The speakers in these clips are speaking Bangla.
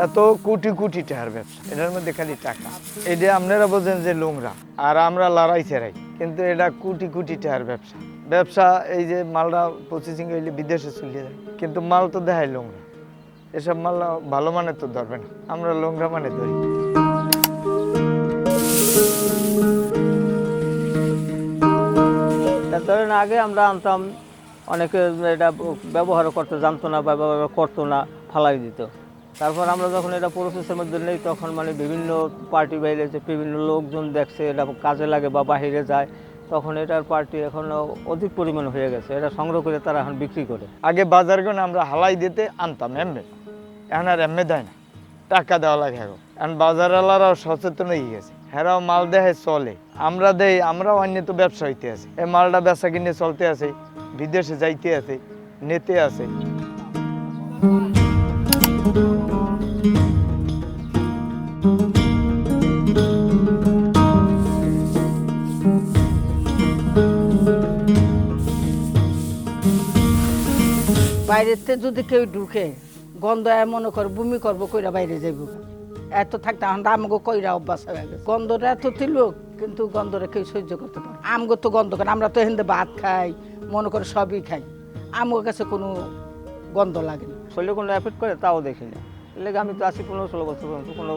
এত কোটি কোটি টাকার ব্যবসা, এটার মধ্যে খালি টাকা। এটা আপনারা বোঝেন যে নোংরা, আর আমরা লড়াই ছাড়াই, কিন্তু এটা কোটি কোটি টাকার ব্যবসা। ব্যবসা এই যে মালটা প্রসেসিং হইলে বিদেশে চলে যায়, কিন্তু মাল তো দেখায় নোংরা। এসব মাল ভালো মানের তো ধরবে না, আমরা নোংরা মানে ধরি। ধরেন আগে আমরা আনতাম, অনেকে এটা ব্যবহার করতে জানতো না বা ব্যবহার করতো না, ফালাই দিত। তারপর আমরা যখন এটা প্রসেসের মধ্যে নেই, তখন মানে বিভিন্ন পার্টি বাইরে যে বিভিন্ন লোকজন দেখছে এটা কাজে লাগে বা বাহিরে যায়, তখন এটার পার্টি এখন অধিক পরিমাণ হয়ে গেছে। এটা সংগ্রহ করে তারা এখন বিক্রি করে। আগে বাজার করে আমরা হালাই দিতে আনতাম এমনি, এখন আর এমনি দেয় না, টাকা দেওয়া লাগে এখন। এখন বাজারওয়ালারাও সচেতন হয়ে গেছে, হেরাও মাল দেয় চলে, আমরা দেই, আমরাও অন্য তো ব্যবসা হইতে আছে। এই মালটা বেচা কিনে চলতে আছে, বিদেশে যাইতে আছে, নিতে আছে। বাইরেতে যদি কেউ ঢুকে গন্ধ মনে করে বমি করবো, কইরা বাইরে যাইব। এত থাকতে আমাকে কইরা অভ্যাস হয়ে গেছে। গন্ধটা এত তিলুক, কিন্তু গন্ধটা কেউ সহ্য করতে পারে। আমগো তো গন্ধ, কারণ আমরা তো হিন্দে ভাত খাই, মনে করে সবই খাই, আমার কাছে কোনো গন্ধ লাগে না। শরীরে কোনো এফেক্ট করে তাও দেখি না। এর লেগে আমি তো আছি 15-16 বছর পর্যন্ত কোনো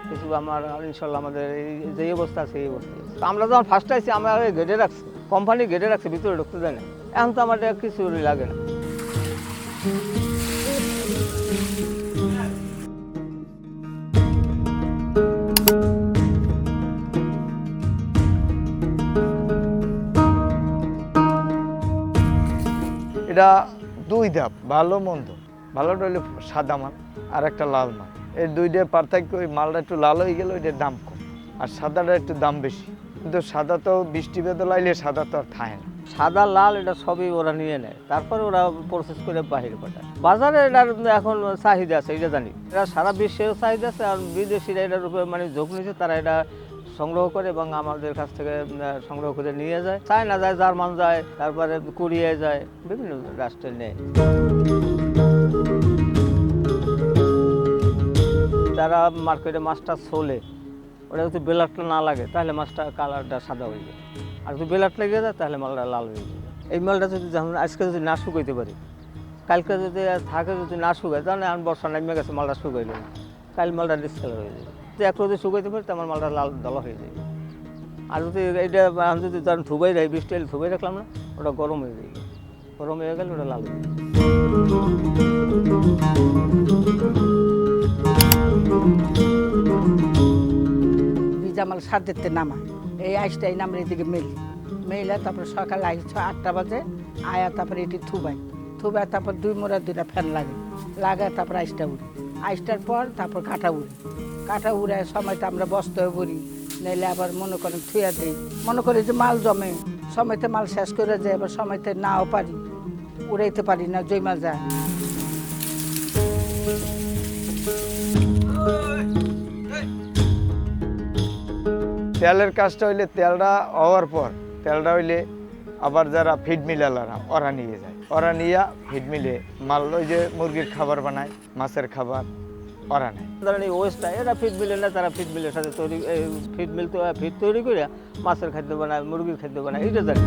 কিছু আমার ইনশাল্লাহ আমাদের এই যে অবস্থা আছে এই অবস্থা। আমরা যখন ফার্স্ট আইছি আমরা গেটে রাখছি, কোম্পানি গেটে রাখছে, ভিতরে ঢুকতে দেয় না। এখন তো আমার কিছু লাগে না। এটা দুই ধাপ, ভালো মন্দ। ভালোটা হইলে সাদা মাল, আর একটা লাল মাল। এই দুইটা পার্থক্য, ওই মালটা একটু লাল হয়ে গেলে ওইটার দাম কম, আর সাদাটা একটু দাম বেশি। কিন্তু সাদা তো বৃষ্টি বেদল আইলে সাদা তো আর থাকে না। সাদা লাল এটা সবই ওরা নিয়ে নেয়, তারপরে ওরা প্রসেস করে বাহিরে পাঠায়। বাজারে এটার এখন চাহিদা আছে, এটা জানি। এরা সারা বিশ্বের চাহিদা আছে, আর বিদেশিরা এটার উপরে মানে ঝোঁক নিচ্ছে, তারা এটা সংগ্রহ করে এবং আমাদের কাছ থেকে সংগ্রহ করে নিয়ে যায়। চায়না যায়, জার্মান যায়, তারপরে কোরিয়া যায়, বিভিন্ন রাষ্ট্রে নেয়। যারা মার্কেটে মাছটা চলে, ওটা যদি বেলারটা না লাগে তাহলে মাছটা কালারটা সাদা হয়ে যায়, আর যদি বেলাট লেগে যায় তাহলে মালটা লাল হয়ে যায়। এই মালটা যদি যেমন আজকে যদি না শুকাইতে পারি, কালকে যদি থাকে, যদি না শুকায়, তাহলে আমি বর্ষা নামে গেছে, মালটা শুকাইল, কাল মালটা ডিসকালার হয়ে যাবে। যদি এক রোদে শুকাইতে পারি তো আমার মালটা লাল দলা হয়ে যায়। আর যদি এইটা আমি যদি ধরেন ধুবাই রাখি, বৃষ্টি এলে ধুবাই রাখলাম না, ওটা গরম হয়ে যায়, গরম হয়ে গেলে ওটা লাল হয়ে যায়। জামাল সাদেরতে নামা, এই আইসটাই নামলে এদিকে মেলে, তারপরে সকালে আইস 8টা বাজে আয়া, তারপরে এটি থুবাই, তারপর 2 মোড়া 2টা ফ্যান লাগায় তারপর আইসটা উড়ি। আইসটার পর তারপর কাঁটা উড়ে সময়টা আমরা বস্তায় ভরি, নাইলে আবার মনে করেন থুয়া দিই। মনে করি যে মাল জমে, সময়তে মাল শেষ করে যায়, এবার সময়তে নাও পারি, উড়াইতে পারি না, জমা যায়। তেলের কাজটা হইলে তেলটা হওয়ার পর, তেলটা হইলে আবার যারা ফিড মিলালারা ওরা নিয়ে যায়, ওরা নিয়ে ফিড মিলে মাল, ওই যে মুরগির খাবার বানায়, মাছের খাবার ওরা নেয়। ধরেন এই ওয়েস্টটা এরা ফিড মিলে না, তারা ফিড মিলের সাথে তৈরি, ফিড মিল তো ফিড তৈরি করে মাছের খাদ্য বানায়, মুরগির খাদ্য বানায়, এইটা জানি।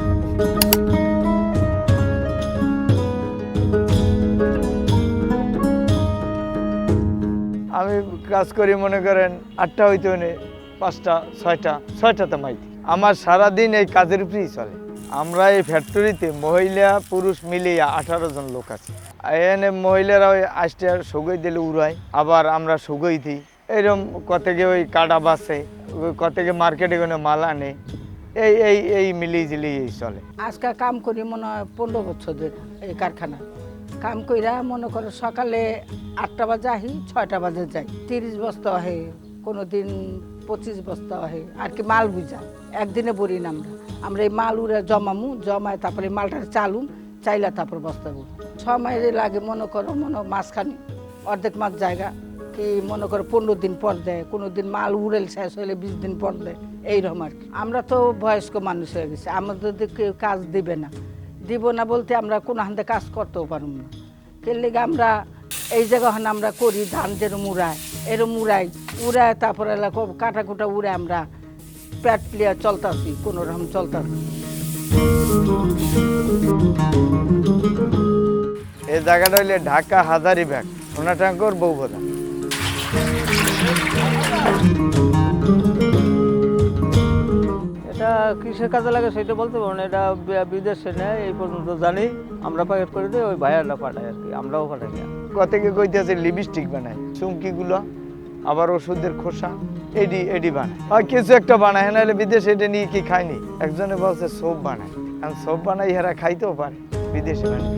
আমি কাজ করি মনে করেন 8টা হইতে হইলে 5টা 6টাতে মাইতি। আমার সারাদিন এই কাজের উপরেই চলে। আমরা এই ফ্যাক্টরিতে মহিলা পুরুষ মিলিয়ে 18 জন লোক আছে। এখানে মহিলারা ওই 8টা সুগই দিলে উড়ায়, আবার আমরা সুগই দিই। এইরকম কতকে ওই কাটা বাসে, কতকে মার্কেটে কোনো মাল আনে, এই এই এই মিলিয়ে ঝিলিয়ে এই চলে। আজকে কাম করি মনে হয় 15 বছর ধরে এই কারখানায় কাম কইরা, মনে করো সকালে 8টা বাজে আহি, 6টা বাজে যাই। 30 বস্তা হয়, কোনো দিন 25 বস্তা হয়, আর কি মাল বুঝা একদিনে বলি না। আমরা এই মাল উড়ে জমায়, তারপরে মালটা চালুম, চাইলা তারপর বস্তা উড়ি। সময় লাগে মনে করো মাঝখানে অর্ধেক মাছ জায়গা, কি মনে করো 15 দিন পর দেয়, কোনো দিন মাল উড়েল শেষ হলে 20 দিন পর দেয়, এইরকম আর কি। আমরা তো বয়স্ক মানুষ হয়ে গেছি, আমাদের কেউ কাজ দিব না বলতে আমরা কোনো হাতে কাজ করতেও পারব না। এর লেগে আমরা এই জায়গা আমরা করি ধান যেরম উড়ায় এরম উড়ায় তারপরে কাটা কুটা উড়ে আমরা পেট প্লিয়া চলতাছি কোনো রকম চলতাছি। এই জায়গাটা হইলে ঢাকা হাজারিবাগ সোনাটাঙ্গর বউবাজার। এটা কিসের কাজে লাগে সেটা বলতে পারবো না, এটা বিদেশে নেয় এই পর্যন্ত জানি। আমরা প্যাকেট করে দিই, ওই ভাইয়াররা পাঠাই আর কি, আমরাও পাঠাই না। কতকে কইতেছে লিপস্টিক বানায়, চুমকিগুলো, আবার ওষুধের খোসা, এডি বানায়, আর কিছু একটা বানায়। নাহলে বিদেশে এটা নিয়ে কি খায়নি। একজনে বলছে সোপ বানায়, কারণ সোপ বানাই এরা খাইতেও পারে বিদেশে বানায়।